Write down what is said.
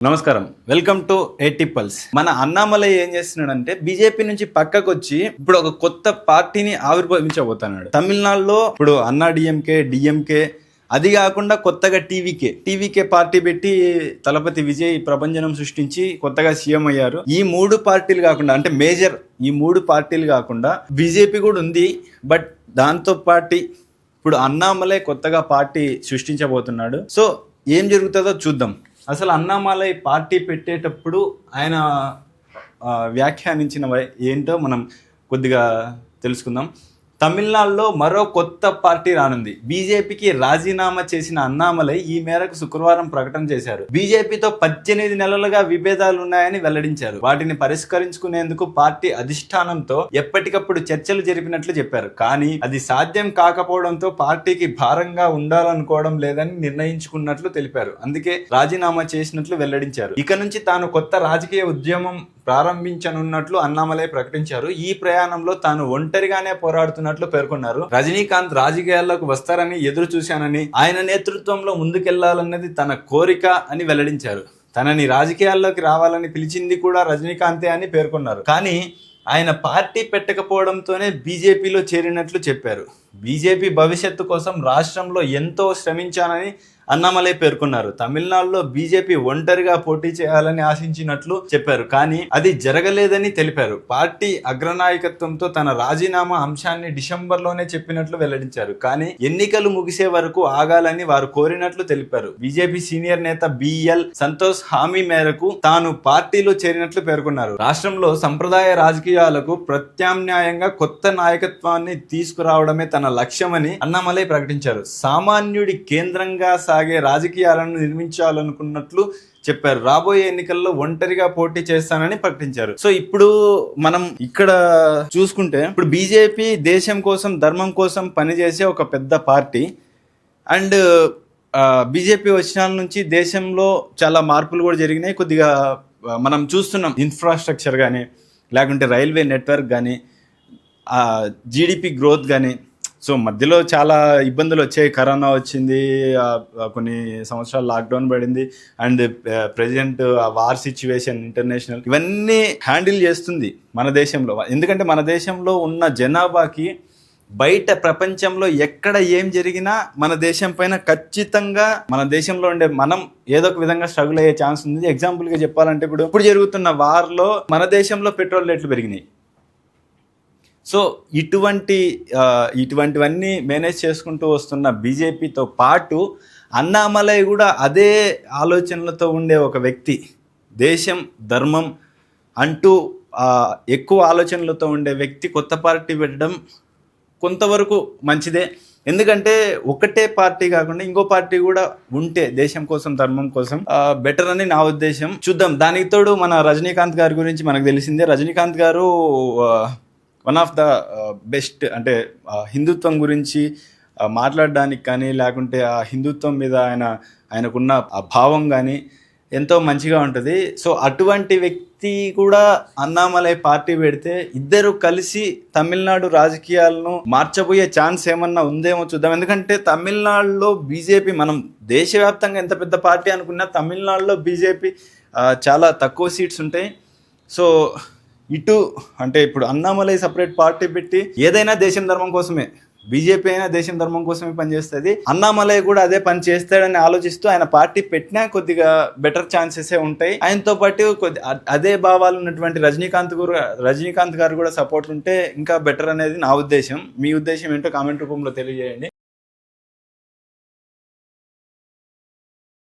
నమస్కారం, welcome to ఏటీ pulse. మన అన్నామలై ఏం చేస్తున్నాడంటే బీజేపీ నుంచి పక్కకు వచ్చి ఇప్పుడు ఒక కొత్త పార్టీని ఆవిర్భవించబోతున్నాడు. తమిళనాడులో ఇప్పుడు అన్నా డిఎంకే అది కాకుండా కొత్తగా టీవీకే పార్టీ పెట్టి తలపతి విజయ్ ప్రభంజనం సృష్టించి కొత్తగా సీఎం అయ్యారు. ఈ మూడు పార్టీలు కాకుండా అంటే మేజర్ ఈ మూడు పార్టీలు కాకుండా బీజేపీ కూడా ఉంది. బట్ దాంతో పార్టీ ఇప్పుడు అన్నామలై కొత్తగా పార్టీ సృష్టించబోతున్నాడు. సో ఏం జరుగుతుందో చూద్దాం. అసలు అన్నామలై పార్టీ పెట్టేటప్పుడు ఆయన వ్యాఖ్యానించినవి ఏంటో మనం కొద్దిగా తెలుసుకుందాం. తమిళనాడులో మరో కొత్త పార్టీ రానుంది. బీజేపీకి రాజీనామా చేసిన అన్నామలై ఈ మేరకు శుక్రవారం ప్రకటన చేశారు. బీజేపీతో 18 నెలలుగా విభేదాలు ఉన్నాయని వెల్లడించారు. వాటిని పరిష్కరించుకునేందుకు పార్టీ అధిష్టానంతో ఎప్పటికప్పుడు చర్చలు జరిపినట్లు చెప్పారు. కానీ అది సాధ్యం కాకపోవడంతో పార్టీకి భారంగా ఉండాలనుకోవడం లేదని నిర్ణయించుకున్నట్లు తెలిపారు. అందుకే రాజీనామా చేసినట్లు వెల్లడించారు. ఇక నుంచి తాను కొత్త రాజకీయ ఉద్యమం ప్రారంభించనున్నట్లు అన్నామలై ప్రకటించారు. ఈ ప్రయాణంలో తాను ఒంటరిగానే పోరాడుతున్నట్లు పేర్కొన్నారు. రజనీకాంత్ రాజకీయాల్లోకి వస్తారని ఎదురు చూశానని, ఆయన నేతృత్వంలో ముందుకెళ్లాలన్నది తన కోరిక అని వెల్లడించారు. తనని రాజకీయాల్లోకి రావాలని పిలిచింది కూడా రజనీకాంతే అని పేర్కొన్నారు. కానీ ఆయన పార్టీ పెట్టకపోవడంతోనే బీజేపీలో చేరినట్లు చెప్పారు. బీజేపీ భవిష్యత్తు కోసం రాష్ట్రంలో ఎంతో శ్రమించానని అన్నామలై పేర్కొన్నారు. తమిళనాడులో బీజేపీ ఒంటరిగా పోటీ చేయాలని ఆశించినట్లు చెప్పారు. కానీ అది జరగలేదని తెలిపారు. పార్టీ అగ్రనాయకత్వంతో తన రాజీనామా అంశాన్ని డిసెంబర్లోనే చెప్పినట్లు వెల్లడించారు. కానీ ఎన్నికలు ముగిసే వరకు ఆగాలని వారు కోరినట్లు తెలిపారు. బీజేపీ సీనియర్ నేత బిఎల్ సంతోష్ హామీ మేరకు తాను పార్టీలో చేరినట్లు పేర్కొన్నారు. రాష్ట్రంలో సంప్రదాయ రాజకీయాలకు ప్రత్యామ్నాయంగా కొత్త నాయకత్వాన్ని తీసుకురావడమే తన లక్ష్యమని అన్నామలై ప్రకటించారు. సామాన్యుడి కేంద్రంగా సాగే రాజకీయాలను నిర్మించాలనుకున్నట్లు చెప్పారు. రాబోయే ఎన్నికల్లో ఒంటరిగా పోటీ చేస్తానని ప్రకటించారు. సో ఇప్పుడు మనం ఇక్కడ చూసుకుంటే ఇప్పుడు బీజేపీ దేశం కోసం ధర్మం కోసం పనిచేసే ఒక పెద్ద పార్టీ. అండ్ బీజేపీ వచ్చిన నుంచి దేశంలో చాలా మార్పులు కూడా జరిగినాయి. కొద్దిగా మనం చూస్తున్నాం, ఇన్ఫ్రాస్ట్రక్చర్ కానీ లేకుంటే రైల్వే నెట్వర్క్ కానీ జీడిపి గ్రోత్ కానీ. సో మధ్యలో చాలా ఇబ్బందులు వచ్చాయి. కరోనా వచ్చింది, కొన్ని సంవత్సరాలు లాక్డౌన్ పడింది, and president war situation international ఇవన్నీ హ్యాండిల్ చేస్తుంది మన దేశంలో. ఎందుకంటే మన దేశంలో ఉన్న జనాభాకి బయట ప్రపంచంలో ఎక్కడ ఏం జరిగినా మన దేశం పైన ఖచ్చితంగా మన దేశంలో ఉండే మనం ఏదో ఒక విధంగా స్ట్రగుల్ అయ్యే ఛాన్స్ ఉంది. ఎగ్జాంపుల్గా చెప్పాలంటే ఇప్పుడు జరుగుతున్న వార్లో మన దేశంలో పెట్రోల్ రేట్లు పెరిగినాయి. సో ఇటువంటివన్నీ మేనేజ్ చేసుకుంటూ వస్తున్న బీజేపీతో పాటు అన్నామలై కూడా అదే ఆలోచనలతో ఉండే ఒక వ్యక్తి. దేశం ధర్మం అంటూ ఎక్కువ ఆలోచనలతో ఉండే వ్యక్తి కొత్త పార్టీ పెట్టడం కొంతవరకు మంచిదే. ఎందుకంటే ఒకటే పార్టీ కాకుండా ఇంకో పార్టీ కూడా ఉంటే దేశం కోసం ధర్మం కోసం బెటర్ అని నా ఉద్దేశం. చూద్దాం. దానికి తోడు మన రజనీకాంత్ గారి గురించి మనకు తెలిసిందే. రజనీకాంత్ గారు వన్ ఆఫ్ ద బెస్ట్, అంటే హిందుత్వం గురించి మాట్లాడడానికి కానీ లేకుంటే ఆ హిందుత్వం మీద ఆయనకున్న ఆ భావం కానీ ఎంతో మంచిగా ఉంటుంది. సో అటువంటి వ్యక్తి కూడా అన్నామలై పార్టీ పెడితే ఇద్దరు కలిసి తమిళనాడు రాజకీయాలను మార్చబోయే ఛాన్స్ ఏమన్నా ఉందేమో చూద్దాం. ఎందుకంటే తమిళనాడులో బీజేపీ, మనం దేశవ్యాప్తంగా ఎంత పెద్ద పార్టీ అనుకున్నా తమిళనాడులో బీజేపీ చాలా తక్కువ సీట్స్ ఉంటాయి. సో ఇటు అంటే ఇప్పుడు అన్నామలై సపరేట్ పార్టీ పెట్టి ఏదైనా దేశం ధర్మం కోసమే, బీజేపీ అయినా దేశం ధర్మం కోసమే పనిచేస్తుంది. అన్నామలై కూడా అదే పని చేస్తాడని ఆలోచిస్తూ ఆయన పార్టీ పెట్టినా కొద్దిగా బెటర్ ఛాన్సెస్ ఉంటాయి. ఆయనతో పాటు అదే భావాలు ఉన్నటువంటి రజనీకాంత్ గారు కూడా సపోర్ట్ ఉంటే ఇంకా బెటర్ అనేది నా ఉద్దేశం. మీ ఉద్దేశం ఏంటో కామెంట్ రూపంలో తెలియజేయండి.